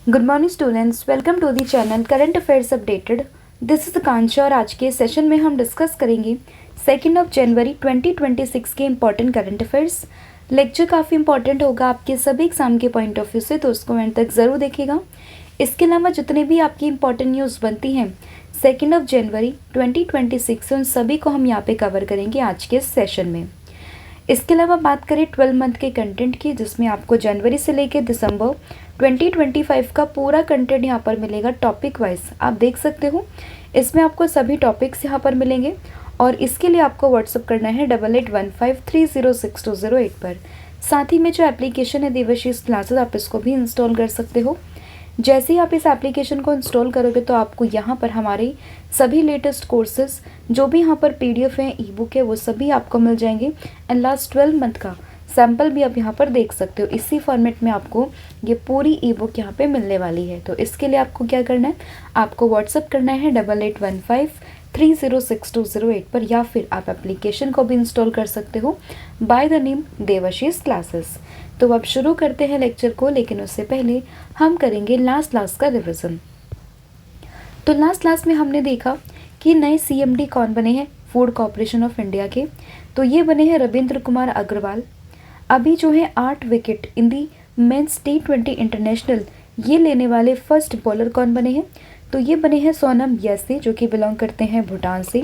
Good morning students, welcome to the channel current affairs updated. This is Kanksha और आज के session में हम डिस्कस करेंगे 2 जनवरी 2026 के इंपॉर्टेंट करंट अफेयर्स। लेक्चर काफ़ी इंपॉर्टेंट होगा आपके सभी एग्जाम के पॉइंट ऑफ व्यू से, तो उसको एंड तक ज़रूर देखिएगा। इसके अलावा जितने भी आपकी इंपॉर्टेंट न्यूज़ बनती हैं 2 जनवरी 2026 से, उन सभी को हम यहाँ पे कवर करेंगे आज के सेशन में। इसके अलावा बात करें 12 मंथ के कंटेंट की, जिसमें आपको जनवरी से लेकर दिसंबर 2025 का पूरा कंटेंट यहाँ पर मिलेगा टॉपिक वाइज। आप देख सकते हो इसमें आपको सभी टॉपिक्स यहाँ पर मिलेंगे और इसके लिए आपको व्हाट्सअप करना है 8815306208 पर। साथ ही में जो एप्लीकेशन है देवाशीष क्लासेस, आप इसको भी इंस्टॉल कर सकते हो। जैसे ही आप इस एप्लीकेशन को इंस्टॉल करोगे तो आपको यहाँ पर हमारे सभी लेटेस्ट कोर्सेज जो भी यहाँ पर पीडीएफ हैं, ई बुक है, वो सभी आपको मिल जाएंगे। एंड लास्ट 12 मंथ का सैम्पल भी आप यहाँ पर देख सकते हो। इसी फॉर्मेट में आपको ये पूरी ई बुक यहाँ पे मिलने वाली है। तो इसके लिए आपको क्या करना है, आपको व्हाट्सअप करना है 8815306208 पर, या फिर आप एप्लीकेशन को भी इंस्टॉल कर सकते हो by the name Devashish classes. तो अब शुरू करते हैं लेक्चर को, लेकिन उससे पहले हम करेंगे लास्ट क्लास का रिविजन। तो लास्ट क्लास में हमने देखा कि नए सीएमडी कौन बने हैं फूड कॉर्पोरेशन ऑफ इंडिया के। तो ये बने हैं रविंद्र कुमार अग्रवाल। अभी जो है 8 wicket in the men's T20 international ये लेने वाले फर्स्ट बॉलर कौन बने हैं, तो ये बने हैं सोनम यसे, जो कि बिलोंग करते हैं भूटान से।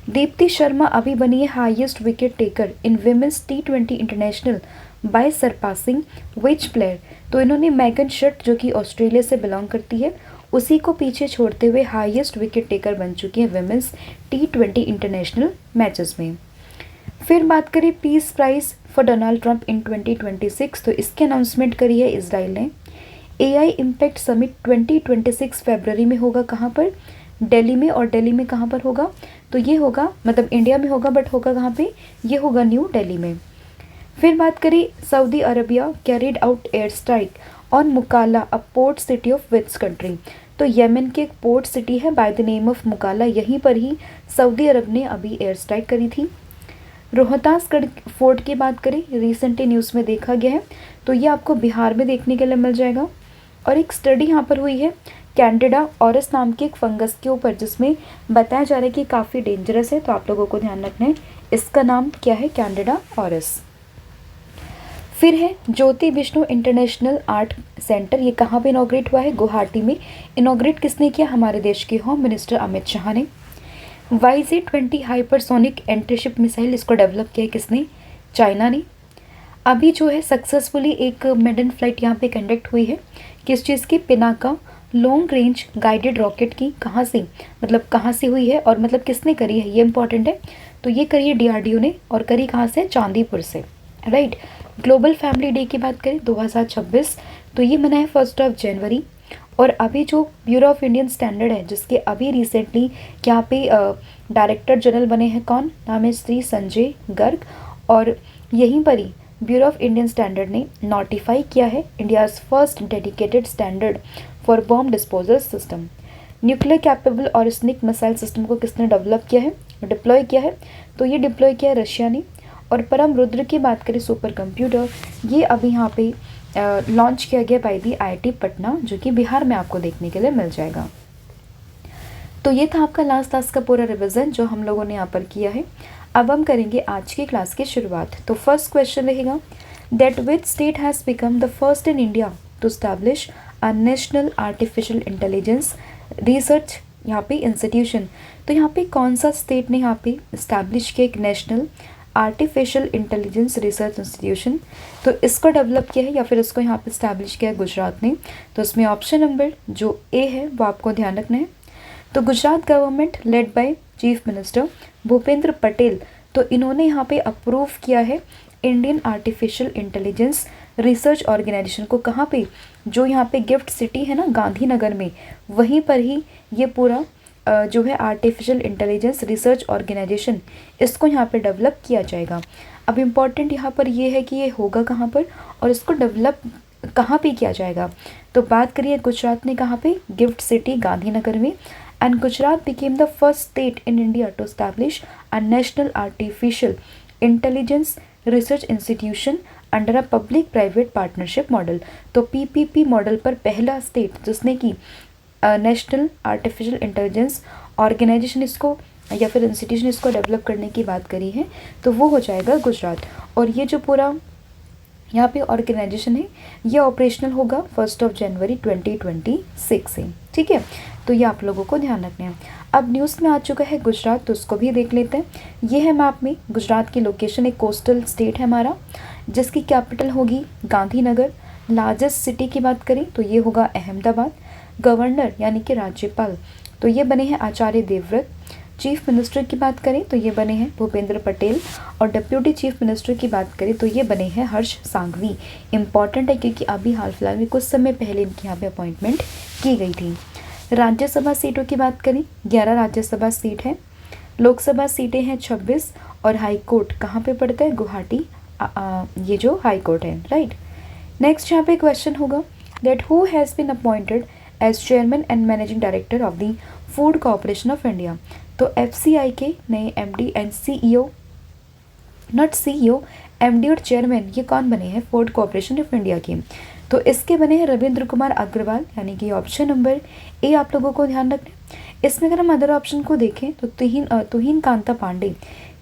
दीप्ति शर्मा अभी बनी है highest wicket taker in women's T20 international by surpassing which player, तो इन्होंने मैगन शर्ट जो कि ऑस्ट्रेलिया से बिलोंग करती है उसी को पीछे छोड़ते हुए हाईएस्ट विकेट टेकर बन चुकी है विमेंस T20 इंटरनेशनल मैचेस में। फिर बात करें peace prize for Donald Trump in 2026, तो इसकी अनाउंसमेंट करी है इसराइल ने। AI इम्पैक्ट समिट 2026 फरवरी में होगा, कहाँ पर, दिल्ली में। और दिल्ली में कहाँ पर होगा, तो ये होगा, मतलब इंडिया में होगा बट होगा कहाँ पे, ये होगा न्यू दिल्ली में। फिर बात करें Saudi Arabia carried out air strike on Mukalla a port city of which country, तो यमन के एक पोर्ट सिटी है by the name of Mukalla, यहीं पर ही सऊदी अरब ने अभी एयर स्ट्राइक करी थी। रोहतासगढ़ फोर्ट की बात करें, रिसेंटली न्यूज़ में देखा गया है, तो ये आपको बिहार में देखने के लिए मिल जाएगा। और एक स्टडी यहाँ पर हुई है कैंडिडा ऑरस नाम के एक फंगस के ऊपर, जिसमें बताया जा रहा है कि काफ़ी डेंजरस है, तो आप लोगों को ध्यान रखना है। इसका नाम क्या है, कैंडिडा ऑरस। फिर है ज्योति विष्णु इंटरनेशनल आर्ट सेंटर, ये कहाँ पे इनॉग्रेट हुआ है, गुवाहाटी में। इनॉग्रेट किसने किया, हमारे देश के होम मिनिस्टर अमित शाह ने। YZ-20 हाइपरसोनिक एंटीशिप मिसाइल, इसको डेवलप किया है किसने, चाइना ने। अभी जो है सक्सेसफुली एक मेडन फ्लाइट यहाँ पे कंडक्ट हुई है, किस चीज़ की, Pinaka long range guided rocket की। कहाँ से, मतलब कहाँ से हुई है और मतलब किसने करी है, ये इंपॉर्टेंट है। तो ये करी है DRDO ने, और करी कहाँ से, चांदीपुर से, राइट। ग्लोबल फैमिली डे की बात करें 2026, तो ये मना है 1 जनवरी। और अभी जो ब्यूरो ऑफ इंडियन स्टैंडर्ड है, जिसके अभी रिसेंटली यहाँ पे डायरेक्टर जनरल बने हैं, कौन, नाम है श्री संजय गर्ग। और यहीं पर ही ब्यूरो ऑफ इंडियन स्टैंडर्ड ने नोटिफाई किया है India's first dedicated standard for bomb disposal system. Nuclear capable और स्निक मिसाइल सिस्टम को किसने डेवलप किया है, डिप्लॉय किया है, तो ये डिप्लॉय किया है रशिया ने। और परम रुद्र की बात करें सुपर कंप्यूटर, ये अभी यहाँ पे लॉन्च किया गया बाय दी IIT पटना, जो कि बिहार में आपको देखने के लिए मिल जाएगा। तो ये था आपका लास्ट क्लास का पूरा रिवीजन जो हम लोगों ने यहाँ पर किया है। अब हम करेंगे आज की क्लास की शुरुआत। तो फर्स्ट क्वेश्चन रहेगा, that which state has become the first in India to establish a national artificial intelligence research यहाँ पे इंस्टीट्यूशन, तो यहाँ पे कौन सा स्टेट ने यहाँ पे इस्टेब्लिश किया एक national artificial intelligence research institution, तो इसको डेवलप किया है या फिर इसको यहाँ पे इस्टेब्लिश किया है गुजरात ने। तो इसमें ऑप्शन नंबर जो ए है वो आपको ध्यान रखना है। तो Gujarat government led by chief minister Bhupendra Patel, तो इन्होंने यहाँ पे अप्रूव किया है Indian artificial intelligence research organisation को, कहाँ पे, जो यहाँ पे गिफ्ट सिटी है ना गांधीनगर में, वहीं पर ही ये पूरा जो है आर्टिफिशियल इंटेलिजेंस रिसर्च ऑर्गेनाइजेशन, इसको यहाँ पे डेवलप किया जाएगा। अब इम्पॉर्टेंट यहाँ पर ये है कि ये होगा कहाँ पर और इसको डेवलप कहाँ पे किया जाएगा। तो बात करिए गुजरात ने कहाँ पे, गिफ्ट सिटी गांधीनगर में। And Gujarat became the first state in India to establish a national artificial intelligence research institution under a public private partnership model. तो पीपीपी मॉडल पर पहला स्टेट जिसने कि नेशनल आर्टिफिशियल इंटेलिजेंस ऑर्गेनाइजेशन इसको या फिर इंस्टीट्यूशन इसको डेवलप करने की बात करी है तो वो हो जाएगा गुजरात। और ये जो पूरा यहाँ पे ऑर्गेनाइजेशन है ये ऑपरेशनल होगा 1 जनवरी 2026 से। ठीक है, तो ये आप लोगों को ध्यान रखना है। अब न्यूज़ में आ चुका है गुजरात, तो उसको भी देख लेते हैं। ये है मैप में गुजरात की लोकेशन, एक कोस्टल स्टेट है हमारा जिसकी कैपिटल होगी गांधीनगर। लार्जेस्ट सिटी की बात करें तो ये होगा अहमदाबाद। गवर्नर यानी कि राज्यपाल तो ये बने हैं आचार्य देवव्रत। चीफ मिनिस्टर की बात करें तो ये बने हैं भूपेंद्र पटेल। और डिप्यूटी चीफ मिनिस्टर की बात करें तो ये बने हैं हर्ष सांघवी। इंपॉर्टेंट है क्योंकि अभी हाल फिलहाल में कुछ समय पहले इनकी यहाँ पे अपॉइंटमेंट की गई थी। राज्यसभा सीटों की बात करें 11 राज्यसभा सीट है। लोकसभा सीटें हैं 26 और हाई कोर्ट कहाँ पे पड़ता है, गुवाहाटी। ये जो हाई कोर्ट है, राइट। नेक्स्ट यहाँ पे क्वेश्चन होगा that who has been appointed as chairman and managing director of the Food Corporation of India. तो एफसीआई के नए MD and CEO, not CEO, MD और चेयरमैन ये कौन बने हैं फूड कॉर्पोरेशन ऑफ इंडिया के। तो इसके बने हैं रविंद्र कुमार अग्रवाल, यानी कि ऑप्शन नंबर ए आप लोगों को ध्यान रखना है। इसमें अगर हम अदर ऑप्शन को देखें तो तुहिन कांता पांडे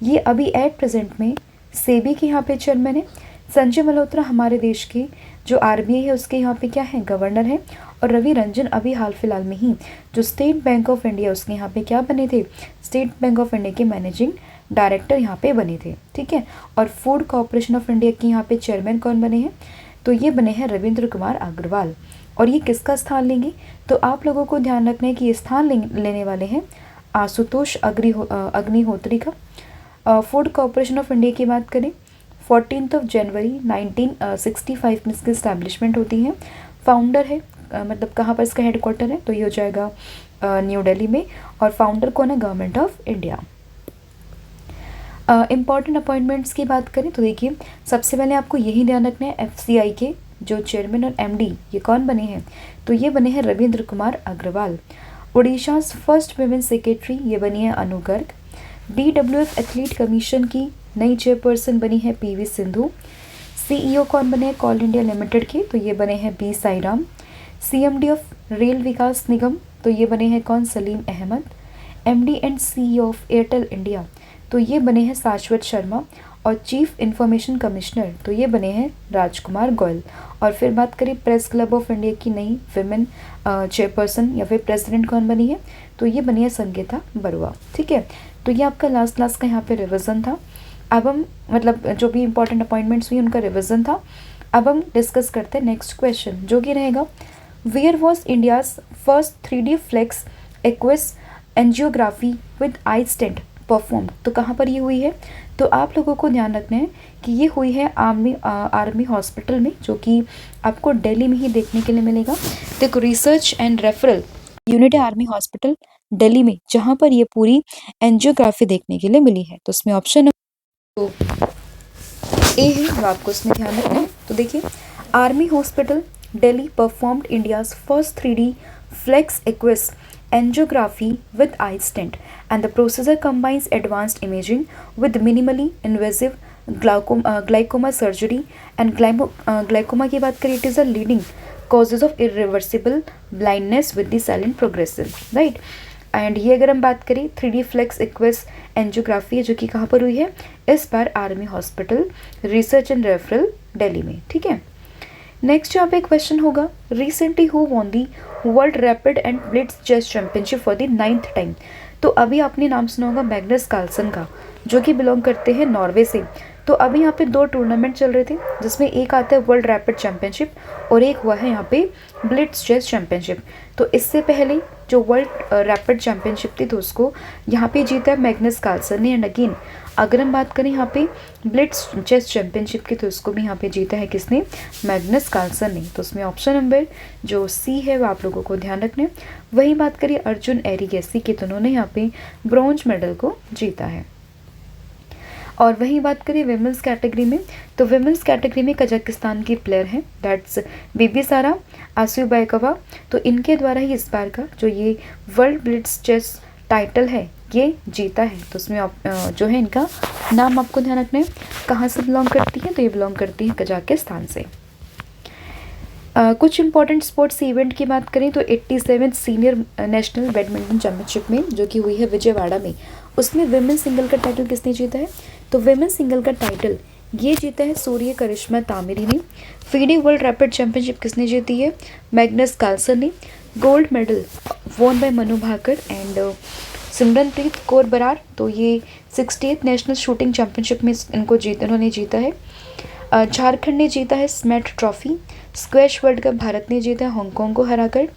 ये अभी एट प्रेजेंट में सेबी के यहाँ पे चेयरमैन है। संजय मल्होत्रा हमारे देश के जो आरबीआई है उसके यहाँ पे क्या है, गवर्नर है। और रवि रंजन अभी हाल फिलहाल में ही जो स्टेट बैंक ऑफ इंडिया उसके यहाँ पे क्या बने थे, स्टेट बैंक ऑफ इंडिया के मैनेजिंग डायरेक्टर यहाँ पे बने थे। ठीक है, और फूड कॉर्पोरेशन ऑफ इंडिया के यहाँ पे चेयरमैन कौन बने हैं, तो ये बने हैं रविंद्र कुमार अग्रवाल। और ये किसका स्थान लेंगे, तो आप लोगों को ध्यान रखना है कि ये स्थान लेने वाले हैं आशुतोष अग्निहोत्री का। फूड कॉर्पोरेशन ऑफ इंडिया की बात करें 14 जनवरी 1965 में इसकी इस्टेब्लिशमेंट होती है। फाउंडर है मतलब कहाँ पर इसका हेडक्वार्टर है, तो ये हो जाएगा न्यू दिल्ली में। और फाउंडर कौन है, government of India. Important appointments की बात करें तो देखिए सबसे पहले आपको यही ध्यान रखना है एफसीआई के जो चेयरमैन और एमडी ये कौन बने हैं, तो ये बने हैं Ravindra Kumar Agarwal. Orissa first women secretary ये बनी है Anu Garg. BWF athlete commission की नई चेयरपर्सन बनी है PV सिंधु। सीईओ कौन बने हैं कॉल इंडिया लिमिटेड के, तो ये बने हैं B Sairam. CMD of Rail Vikas Nigam तो ये बने हैं कौन, Salim Ahmed. MD and CEO of Airtel India तो ये बने हैं शाश्वत शर्मा। और चीफ इंफॉर्मेशन कमिश्नर तो ये बने हैं राजकुमार गोयल। और फिर बात करें प्रेस क्लब ऑफ इंडिया की नई विमेन चेयरपर्सन या फिर प्रेसिडेंट कौन बनी है, तो ये बनी है संगीता बरुआ। ठीक है, तो ये आपका लास्ट क्लास का यहाँ पे रिविजन था। अब हम मतलब जो भी इंपॉर्टेंट अपॉइंटमेंट्स हुई उनका रिविजन था। अब हम डिस्कस करते हैं नेक्स्ट क्वेश्चन जो कि रहेगा where was India's first 3D flex axis angiography with eye stent perform. तो कहाँ पर ये हुई है, तो आप लोगों को ध्यान रखना है कि ये हुई है आर्मी हॉस्पिटल में जो कि आपको दिल्ली में ही देखने के लिए मिलेगा। देखो रिसर्च एंड रेफरल यूनिट है आर्मी हॉस्पिटल दिल्ली में जहाँ पर ये पूरी एंजियोग्राफी देखने के लिए मिली है। तो उसमें ऑप्शन तो ए है वो आपको उसमें ध्यान रखना है। तो देखिए army hospital Delhi performed India's first 3D flex axis angiography with eye stent and the procedure combines advanced imaging with minimally invasive glaucoma surgery and glaucoma की बात करें it is a leading causes of irreversible blindness with the silent progression, right। And ये अगर हम बात करें 3D flex axis angiography जो कि कहाँ पर हुई है, इस बार army hospital research and referral Delhi में। ठीक है, नेक्स्ट यहाँ पे क्वेश्चन होगा recently who won the world rapid and blitz chess championship for the 9th time. तो अभी आपने नाम सुना होगा मैग्नस कार्लसन का जो कि बिलोंग करते हैं नॉर्वे से। तो अभी यहाँ पे 2 टूर्नामेंट चल रहे थे जिसमें एक आता है वर्ल्ड रैपिड चैंपियनशिप और एक हुआ है यहाँ पे ब्लिट्ज चेस चैंपियनशिप। तो इससे पहले जो वर्ल्ड रैपिड चैंपियनशिप थी तो उसको यहाँ पे जीता है मैग्नस कार्लसन ने। एंड अगेन अगर हम बात करें यहाँ पे ब्लिट्ज चेस चैंपियनशिप की तो उसको भी यहाँ पे जीता है किसने, मैग्नस कार्लसन ने। तो उसमें ऑप्शन नंबर जो सी है वो आप लोगों को ध्यान रखना है। वही बात करिए अर्जुन एरिगेसी की तो उन्होंने यहाँ पे ब्रॉन्ज मेडल को जीता है। और वही बात करें विमेंस कैटेगरी में तो विमेंस कैटेगरी में कजाकिस्तान की प्लेयर है दैट्स बीबीसारा आसिफबाइकोवा। तो इनके द्वारा ही इस बार का जो ये वर्ल्ड ब्लिट्ज चेस टाइटल है ये जीता है। तो उसमें जो है इनका नाम आपको ध्यान रखना है। कहाँ से बिलोंग करती है, तो ये बिलोंग करती है कजाकिस्तान से। कुछ इंपॉर्टेंट स्पोर्ट्स इवेंट की बात करें तो 87 सीनियर नेशनल बैडमिंटन चैंपियनशिप में जो कि हुई है विजयवाड़ा में, उसमें विमेंस सिंगल का टाइटल किसने जीता है, तो विमेंस सिंगल का टाइटल ये जीता है सूर्य करिश्मा तामिरी ने। फीडे वर्ल्ड रैपिड चैंपियनशिप किसने जीती है, मैग्नस कार्लसन ने। गोल्ड मेडल वोन बाय मनु भाकर एंड सिमरनप्रीत कौर बरार, तो ये 68th नेशनल शूटिंग चैंपियनशिप में इन्होंने जीता है। झारखंड ने जीता है SMAT trophy. Squash world cup Bharat ने जीता है हांगकांग को हराकर।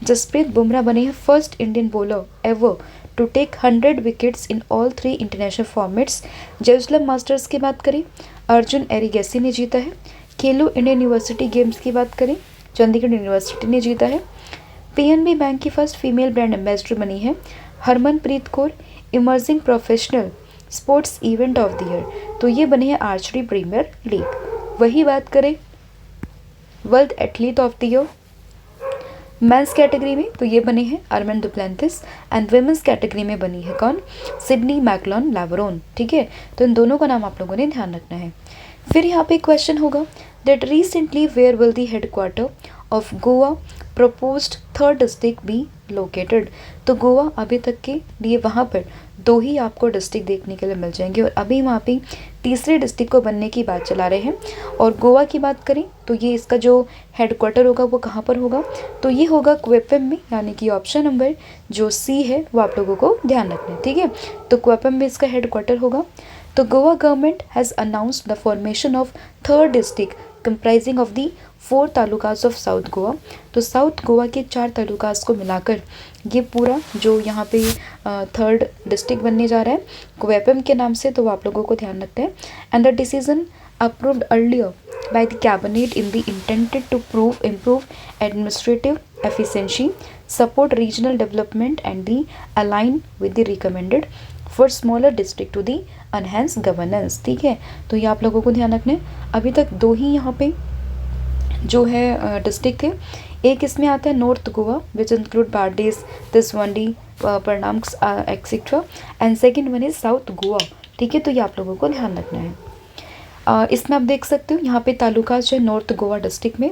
जसप्रीत बुमराह बने हैं first Indian bowler ever to take 100 wickets in all 3 international formats. Jerusalem masters की बात करें, अर्जुन एरिगेसी ने जीता है। खेलो इंडिया यूनिवर्सिटी गेम्स की बात करें, चंडीगढ़ यूनिवर्सिटी ने जीता है। पीएनबी बैंक की फर्स्ट फीमेल ब्रांड एम्बेसडर बनी है Harmanpreet Kaur. Emerging professional sports event of the year, तो ये बने हैं आर्चरी प्रीमियर लीग। वही बात करें world athlete of the year men's category में, तो ये बने हैं आर्मांड डुप्लेंटिस। एंड वुमेन्स कैटेगरी में बनी है कौन, सिडनी मैकलॉन लैवरोन। ठीक है, तो इन दोनों का नाम आप लोगों ने ध्यान रखना है। फिर यहाँ पे क्वेश्चन होगा that recently where will the headquarter of Goa proposed third district be located. तो गोवा अभी तक के लिए वहाँ पर 2 ही आपको डिस्ट्रिक्ट देखने के लिए मिल जाएंगे और अभी वहाँ पे तीसरे डिस्ट्रिक्ट को बनने की बात चला रहे हैं। और गोवा की बात करें तो ये इसका जो हेडक्वार्टर होगा वो कहाँ पर होगा, तो ये होगा क्वेपम में, यानी कि ऑप्शन नंबर जो सी है वो आप लोगों को ध्यान रखना है। ठीक है, तो क्वेपम में इसका हेडक्वार्टर होगा। तो Goa government has announced the formation of third district comprising of the 4 talukas of south Goa. तो साउथ गोवा के 4 तालुकास को मिलाकर ये पूरा जो यहाँ पे थर्ड डिस्ट्रिक्ट बनने जा रहा है क्वेपम के नाम से, तो वो आप लोगों को ध्यान रखते हैं। And the decision approved earlier by the cabinet in the intended to improve administrative efficiency, support regional development and the align with the recommended for smaller district to the enhance governance। ठीक है, तो ये आप लोगों को ध्यान रखना है। अभी तक 2 ही यहाँ पे जो है डिस्ट्रिक्ट थे। एक इसमें आता है नॉर्थ गोवा विच इंक्लूड बारडेस, तिसवांडी, परनाम etcetera, and second one is south Goa. ठीक है, तो ये आप लोगों को ध्यान रखना है। इसमें आप देख सकते हो यहाँ पे तालुकाज जो है नॉर्थ गोवा डिस्ट्रिक्ट में,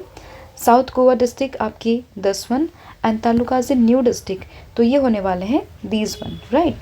साउथ गोवा डिस्ट्रिक्ट आपकी 10 one and talukas in new district, तो ये होने वाले हैं these one, right.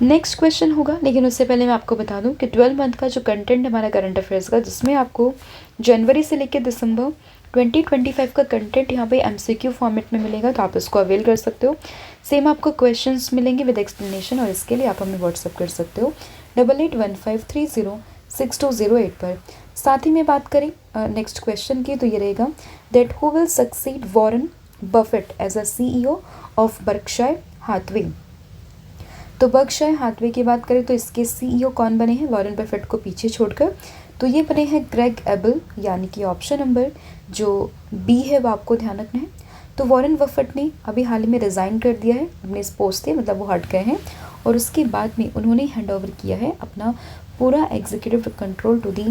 Next question होगा, लेकिन उससे पहले मैं आपको बता दूं कि 12 मंथ का जो कंटेंट हमारा करंट अफेयर्स का, जिसमें आपको जनवरी से लेकर दिसंबर 2025 का कंटेंट यहाँ पे एमसीक्यू फॉर्मेट में मिलेगा, तो आप इसको अवेल कर सकते हो। सेम आपको क्वेश्चंस मिलेंगे विद एक्सप्लेनेशन, और इसके लिए आप हमें व्हाट्सअप कर सकते हो 8815306208 पर। साथ ही में बात करें नेक्स्ट क्वेश्चन की, तो ये रहेगा that who will succeed Warren Buffett as a CEO of Berkshire Hathaway. तो बर्कशायर हाथवे की बात करें तो इसके CEO कौन बने हैं वॉरेन बफेट को पीछे छोड़कर, तो ये बने हैं ग्रेग एबल, यानी कि ऑप्शन नंबर जो बी है वो आपको ध्यान रखना है। तो वॉरेन बफेट ने अभी हाल ही में रिज़ाइन कर दिया है अपने इस पोस्ट से, मतलब वो हट गए हैं, और उसके बाद में उन्होंने हैंड ओवर किया है अपना पूरा executive control to the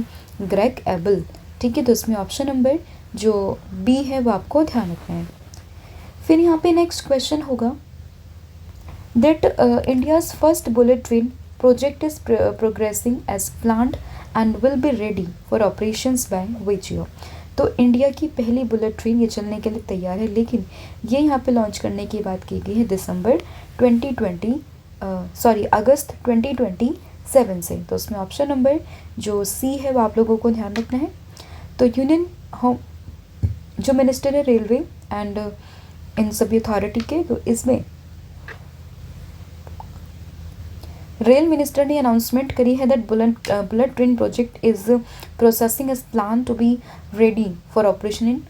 Greg Abel. ठीक है, तो इसमें ऑप्शन नंबर जो बी है वो आपको ध्यान रखना है। फिर यहाँ पे नेक्स्ट क्वेश्चन होगा that India's first bullet train project is progressing as planned and will be ready for operations by which year. तो इंडिया की पहली बुलेट ट्रेन ये चलने के लिए तैयार है, लेकिन ये यहाँ पे लॉन्च करने की बात की गई है अगस्त 2027 से। तो उसमें ऑप्शन नंबर जो सी है वो आप लोगों को ध्यान रखना है। तो यूनियन होम जो मिनिस्टर है रेलवे एंड इन सभी अथॉरिटी के, तो इसमें रेल मिनिस्टर ने अनाउंसमेंट करी है that bullet train project is processing as plan to be ready for operation in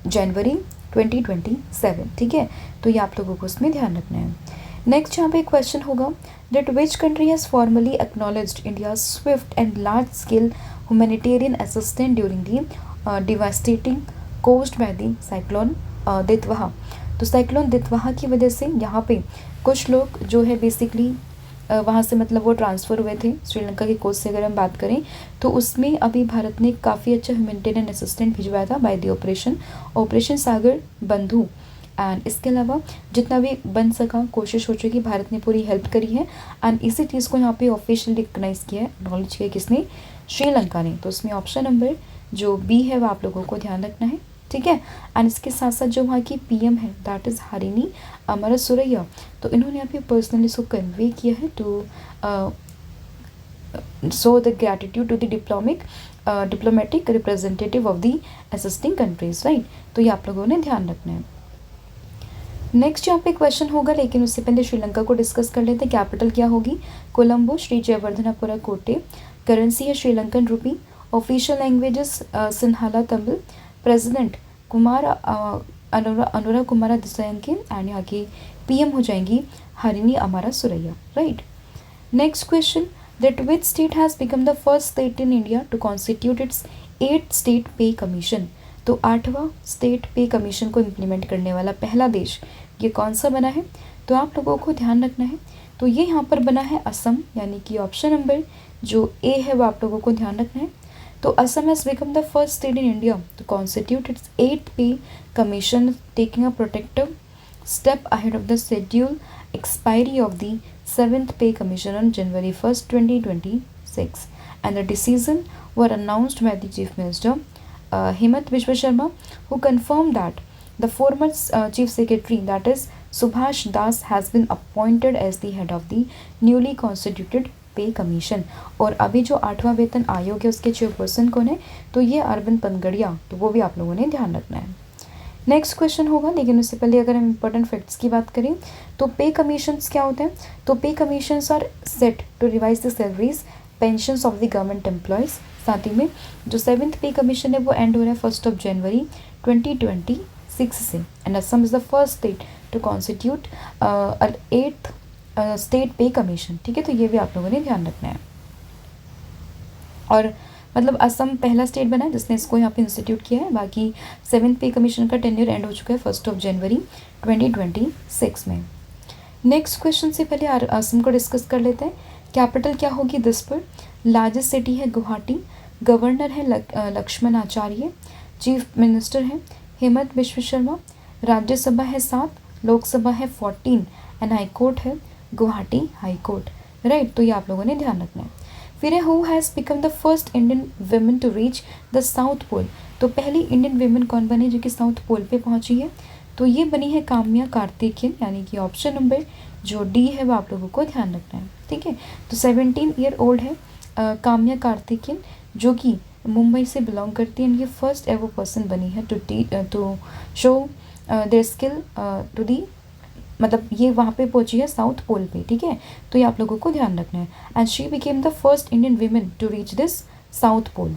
January 2027। ठीक है, तो ये आप लोगों को उसमें ध्यान रखना है। नेक्स्ट यहाँ पे क्वेश्चन होगा that which country has formally acknowledged India swift and large scale humanitarian assistance during the devastating caused by the cyclone Ditwah. तो साइक्लोन दितवाहा की वजह से यहाँ पे कुछ लोग जो है बेसिकली वहाँ से मतलब वो ट्रांसफ़र हुए थे श्रीलंका के कोस्ट से अगर हम बात करें, तो उसमें अभी भारत ने काफ़ी अच्छा ह्यूमैनिटेरियन असिस्टेंट भिजवाया था बाय द ऑपरेशन सागर बंधु। एंड इसके अलावा जितना भी बन सका कोशिश हो चुकी, भारत ने पूरी हेल्प करी है। एंड इसी चीज़ को यहाँ पे ऑफिशियली रिकग्नाइज़ किया है, एक्नॉलेज किया किसने, श्रीलंका ने। तो इसमें ऑप्शन नंबर जो बी है वो आप लोगों को ध्यान रखना है, ठीक है। एंड इसके साथ साथ जो वहाँ की पीएम है दैट इज़ हरिनी अमरसुरैया, तो इन्होंने यहाँ पे पर्सनली इसको कन्वे किया है to show the gratitude to the diplomatic representative of the assisting countries, right. तो ये आप लोगों ने ध्यान रखना है। नेक्स्ट यहाँ पे क्वेश्चन होगा, लेकिन उससे पहले श्रीलंका को डिस्कस कर लेते हैं। कैपिटल क्या होगी, कोलंबो। श्री जयवर्धनापुरा कोटे। करेंसी है Sri Lankan rupee. Official languages Sinhala Tamil. President Kumar Anura Kumara Dissanayake. And यहाँ की पीएम हो जाएंगी Harini Amarasuriya, right. Next question, that which state has become the first state in India to constitute its 8th state pay commission. तो 8वां स्टेट पे कमीशन को इम्प्लीमेंट करने वाला पहला देश ये कौन सा बना है, तो आप लोगों को ध्यान रखना है। तो ये यहाँ पर बना है असम, यानी कि ऑप्शन नंबर जो ए है वो आप लोगों को ध्यान रखना है। तो Assam has become the first state in India to constitute its 8th pay commission, taking a protective step ahead of the schedule expiry of the 7th pay commission on January 1st 2026, and the decision were announced by the chief minister Himant Biswa Sharma, who confirmed that the former chief secretary, that is Subhash Das, has been appointed as the head of the newly constituted पे commission. और अभी जो 8वां वेतन आयोग है उसके chairperson कौन है, तो ये अरविंद पनगड़िया, तो वो भी आप लोगों ने ध्यान रखना है। नेक्स्ट क्वेश्चन होगा, लेकिन उससे पहले अगर हम इंपॉर्टेंट फैक्ट्स की बात करें तो पे कमीशंस क्या होते हैं, तो pay commissions are set to revise the salaries pensions of the government employees. साथ ही में जो 7th पे कमीशन है वो एंड हो रहा है 1 जनवरी 2026 से। And Assam is the first state to constitute 8th state pay commission, ठीक है। तो ये भी आप लोगों ने ध्यान रखना है। और मतलब असम पहला स्टेट बना है जिसने इसको यहाँ पे इंस्टीट्यूट किया है। बाकी 7th पे कमीशन का टेन्योर एंड हो चुका है 1 जनवरी 2026 में। नेक्स्ट क्वेश्चन से पहले असम को डिस्कस कर लेते हैं। कैपिटल क्या होगी दिसपुर। लार्जेस्ट सिटी है गुवाहाटी। गवर्नर है लक्ष्मण आचार्य। चीफ मिनिस्टर है हेमंत बिश्व शर्मा। राज्यसभा है 7, लोकसभा है 14 एंड हाई कोर्ट है गुवाहाटी हाई कोर्ट, राइट। तो ये आप लोगों ने ध्यान रखना है। फिर है who has become the first Indian women to reach the south pole. तो पहली इंडियन वुमेन कौन बनी जो कि साउथ पोल पे पहुंची है, तो ये बनी है काम्या कार्तिकेयन, यानी कि ऑप्शन नंबर जो डी है वो आप लोगों को ध्यान रखना है, ठीक है। तो 17 ईयर ओल्ड है काम्या कार्तिकेयन, जो कि मुंबई से बिलोंग करती है। ये फर्स्ट एवर पर्सन बनी है to show their skill to the, मतलब ये वहाँ पे पहुंची है साउथ पोल पे, ठीक है। तो ये आप लोगों को ध्यान रखना है। And she became the first Indian women to reach this south pole.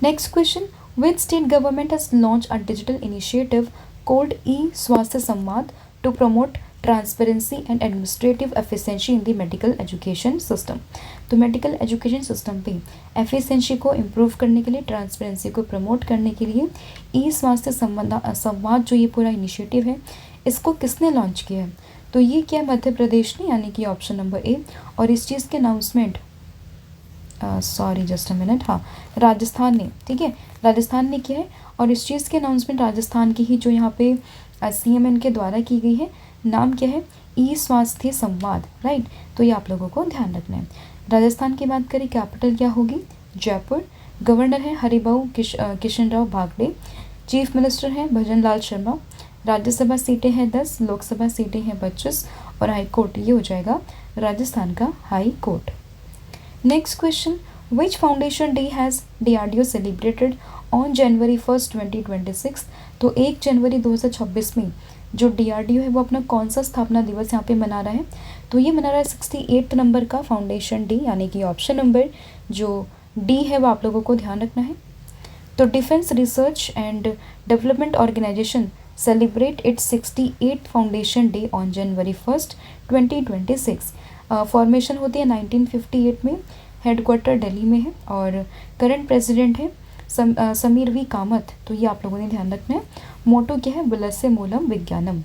Next question, which state government has launch a digital initiative called e Swasthya Samvad to promote transparency and administrative efficiency in the medical education system. तो medical education system पे efficiency को improve करने के लिए, transparency को promote करने के लिए ई स्वास्थ्य संवाद जो ये पूरा इनिशिएटिव है इसको किसने लॉन्च किया है, तो ये क्या मध्य प्रदेश ने, यानी कि ऑप्शन नंबर ए। और इस चीज़ के अनाउंसमेंट राजस्थान ने, ठीक है, राजस्थान ने किया है। और इस चीज़ के अनाउंसमेंट राजस्थान की ही जो यहाँ पे CMN के द्वारा की गई है। नाम क्या है, ई स्वास्थ्य संवाद, राइट। तो ये आप लोगों को ध्यान रखना है। राजस्थान की बात करें, कैपिटल क्या होगी, जयपुर। गवर्नर है हरिभाऊ किशन राव बागड़े। चीफ मिनिस्टर है भजन लाल शर्मा। राज्यसभा सीटें हैं 10, लोकसभा सीटें हैं 25 और हाई कोर्ट ये हो जाएगा राजस्थान का high court. Next question, which foundation day has DRDO celebrated on January 1st 2026। तो 1 जनवरी 2026 में जो DRDO है वो अपना कौन सा स्थापना दिवस यहाँ पे मना रहा है, तो ये मना रहा है 68 नंबर का फाउंडेशन डे, यानी कि ऑप्शन नंबर जो डी है वो आप लोगों को ध्यान रखना है। तो defence research and development organisation celebrate its 68th foundation day on January 1st 2026। Formation होती है 1958 में, हेडक्वार्टर दिल्ली में है और करंट प्रेसिडेंट है समीर वी कामत। तो ये आप लोगों ने ध्यान रखना है। मोटो क्या है, विलस्य मूलम विज्ञानम।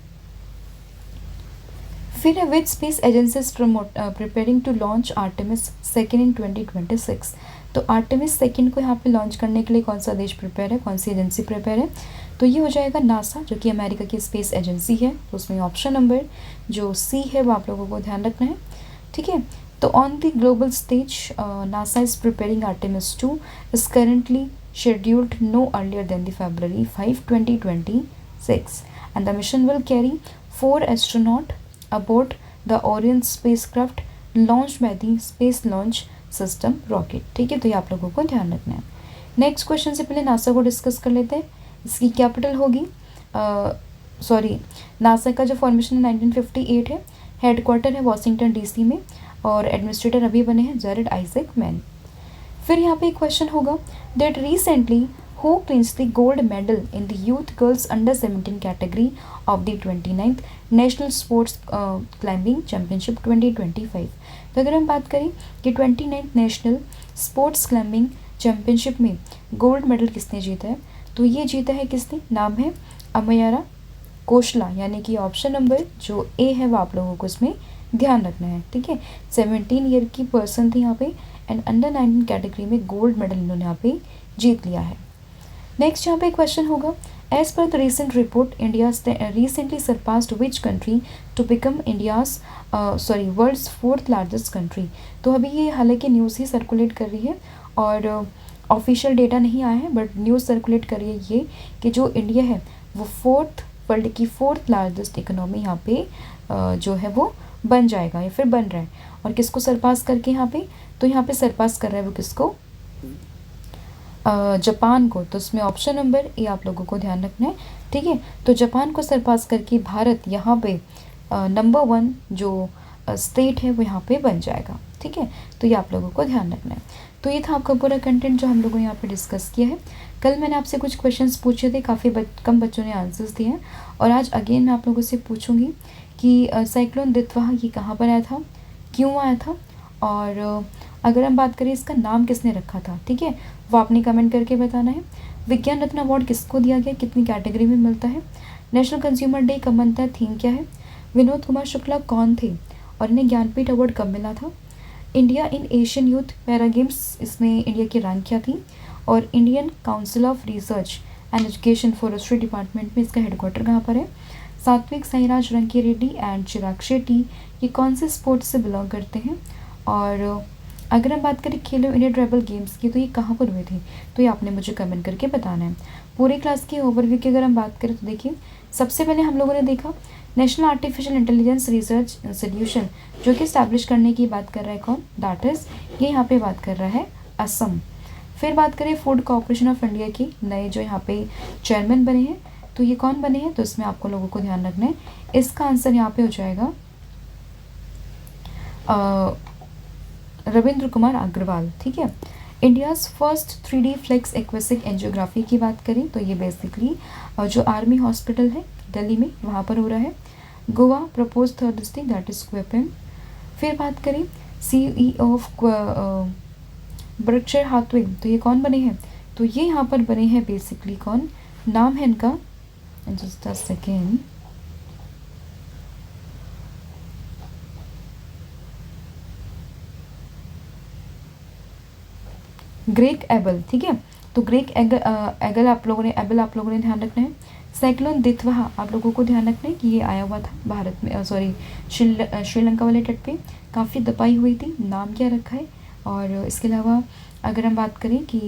फिर है which space agencies preparing to launch Artemis second in 2026। तो आर्टेमिस सेकेंड को यहाँ पे लॉन्च करने के लिए कौन सा देश प्रिपेयर है, कौन सी एजेंसी प्रिपेयर है, तो ये हो जाएगा नासा, जो कि अमेरिका की स्पेस एजेंसी है। तो उसमें ऑप्शन नंबर जो सी है वो आप लोगों को ध्यान रखना है, ठीक है। तो on the global stage NASA is preparing Artemis 2 is currently scheduled no earlier than the February 5, 2026, and the mission will carry 4 astronauts aboard the Orion spacecraft launched by the Space Launch System rocket। ठीक है, तो ये आप लोगों को ध्यान रखना है। नेक्स्ट क्वेश्चन से पहले नासा को डिस्कस कर लेते हैं। इसकी कैपिटल होगी नासा का जो फॉर्मेशन 1958 है, हेडक्वार्टर है वॉशिंगटन डीसी में, और एडमिनिस्ट्रेटर अभी बने हैं जेरेड आइजैक मैन। फिर यहाँ पे एक क्वेश्चन होगा that recently who clinch the gold medal in the youth girls under 17 category of the 29th national sports climbing championship 2025। तो अगर हम बात करें कि 29th national sports climbing championship में गोल्ड मेडल किसने जीता है, तो ये जीता है किसने, नाम है अमयारा कोशला, यानी कि ऑप्शन नंबर जो ए है वो आप लोगों को इसमें ध्यान रखना है, ठीक है। 17 ईयर की पर्सन थी यहाँ पे, एंड अंडर 19 कैटेगरी में गोल्ड मेडल इन्होंने यहाँ पे जीत लिया है। नेक्स्ट यहाँ पे क्वेश्चन होगा as per the recent report India recently surpassed which country to become world's 4th largest country. तो अभी ये हालांकि न्यूज़ ही सर्कुलेट कर रही है और ऑफिशियल डेटा नहीं आया है, बट न्यूज़ सर्कुलेट कर रही है ये कि जो इंडिया है वो वर्ल्ड की 4th लार्जेस्ट इकोनॉमी यहाँ पे जो है वो बन जाएगा या फिर बन रहा है। और किसको सरपास करके यहाँ पे, तो यहाँ पे सरपास कर रहा है वो किसको, जापान को। तो इसमें ऑप्शन नंबर ए आप लोगों को ध्यान रखना है, ठीक है। तो जापान को सरपास करके भारत यहाँ पे नंबर 1 जो स्टेट है वो यहाँ पे बन जाएगा, ठीक है। तो ये आप लोगों को ध्यान रखना है। तो ये था आपका पूरा कंटेंट जो हम लोगों ने यहाँ पे डिस्कस किया है। कल मैंने आपसे कुछ क्वेश्चंस पूछे थे, काफ़ी कम बच्चों ने आंसर्स दिए हैं, और आज अगेन मैं आप लोगों से पूछूंगी कि साइक्लोन दितवा ये कहाँ पर आया था, क्यों आया था, और अगर हम बात करें इसका नाम किसने रखा था, ठीक है, वो आपने कमेंट करके बताना है। विज्ञान रत्न अवार्ड किसको दिया गया, कितनी कैटेगरी में मिलता है, नेशनल कंज्यूमर डे कब मनता है, थीम क्या है, विनोद कुमार शुक्ला कौन थे और इन्हें ज्ञानपीठ अवार्ड कब मिला था, India in Asian youth para games इसमें इंडिया की रैंक क्या थी, और Indian council of research and education forestry department में इसका हेडक्वार्टर कहाँ पर है, सात्विक साईराज रंकी रेड्डी एंड चिराग शेट्टी ये कौन से स्पोर्ट्स से बिलोंग करते हैं, और अगर हम बात करें खेलो इंडिया ट्राइबल गेम्स की तो ये कहाँ पर हुए थे, तो ये आपने मुझे कमेंट करके बताना है। पूरी क्लास की ओवरव्यू की अगर हम बात करें तो देखिए सबसे पहले हम लोगों ने देखा national artificial intelligence research institution जो कि इस्टेब्लिश करने की बात कर रहा है कौन, दैट इज़ ये यहाँ पे बात कर रहा है असम। फिर बात करें फूड कॉर्पोरेशन ऑफ इंडिया की नए जो यहाँ पे चेयरमैन बने हैं, तो ये कौन बने हैं, तो इसमें आपको लोगों को ध्यान रखना है। इसका आंसर यहाँ पे हो जाएगा रविंद्र कुमार अग्रवाल, ठीक है। इंडियाज़ फर्स्ट 3D फ्लेक्स एक्वेसिक एंजियोग्राफी की बात करें तो ये बेसिकली जो आर्मी हॉस्पिटल है दिल्ली में वहाँ पर हो रहा है। Goa propose third district that is Quepem. फिर बात करें CEO ऑफ बर्कशायर हाथविंग तो ये कौन बने हैं, तो ये यहाँ पर बने हैं बेसिकली कौन, नाम है इनका just a second, Greg Abel, ठीक है। तो ग्रेग एबल आप लोगों ने ध्यान रखना है। साइक्लोन दितवाहा आप लोगों को ध्यान रखना है कि ये आया हुआ था भारत में श्रीलंका वाले तट पे, काफ़ी दबाई हुई थी, नाम क्या रखा है। और इसके अलावा अगर हम बात करें कि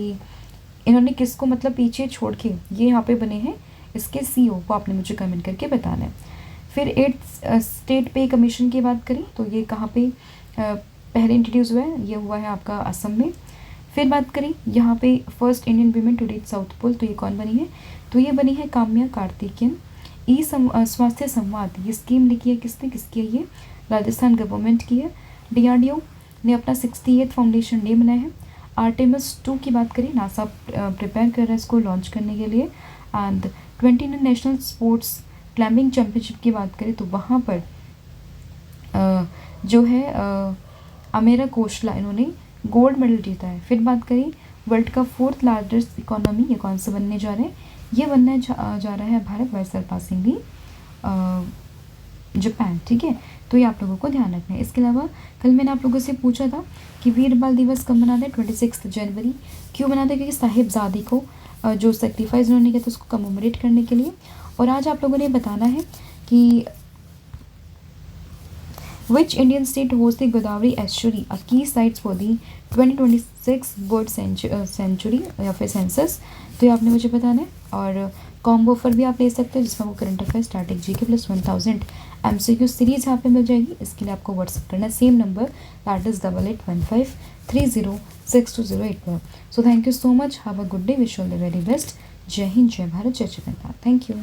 इन्होंने किसको मतलब पीछे छोड़ के ये यहाँ पे बने हैं इसके CEO वो आपने मुझे कमेंट करके बताना है। फिर 8th स्टेट पे कमीशन की बात करें तो ये कहाँ पे पहले इंट्रोड्यूस हुआ है, ये हुआ है आपका असम में। फिर बात करें यहाँ पे first Indian women to reach south pole तो ये कौन बनी है, तो ये बनी है काम्या कार्तिकेयन। स्वास्थ्य संवाद ये स्कीम लिखी है किसकी है, ये राजस्थान गवर्नमेंट की है। DRDO ने अपना 68th फाउंडेशन डे मनाया है। आर्टेमिस 2 की बात करें नासा प्रिपेयर कर रहा है इसको लॉन्च करने के लिए। And 29 national sports climbing championship की बात करें तो वहाँ पर जो है अमेरा कोशला इन्होंने गोल्ड मेडल जीता है। फिर बात करें वर्ल्ड का 4th लार्जेस्ट इकोनॉमी ये कौन से बनने जा रहे हैं, ये बनने जा रहा है भारत बाय सरपासिंग दी जापान, ठीक है। तो ये आप लोगों को ध्यान रखना है। इसके अलावा कल मैंने आप लोगों से पूछा था कि वीर बाल दिवस कब मनाते हैं, 26 जनवरी। क्यों मनाते हैं? क्योंकि साहिबजादी को जो सेक्रीफाइस उन्होंने किया था उसको कमोमरेट करने के लिए। और आज आप लोगों ने बताना है कि Which Indian state hosts the Godavari estuary, a key site for the 2026 Bird Century या फिर सेंसस। तो ये आपने मुझे बताना है। और कॉम्बो ऑफर भी आप ले सकते हैं जिसमें आपको current affair static GK plus 1000 MCQ series यहाँ पे मिल जाएगी। इसके लिए आपको व्हाट्सअप करना है सेम नंबर, दैट इज़ 8815306208 पर। So thank you so much, have a good day, wish all the very best. जय हिंद, जय भारत, जय जगन्नाथ। Thank you.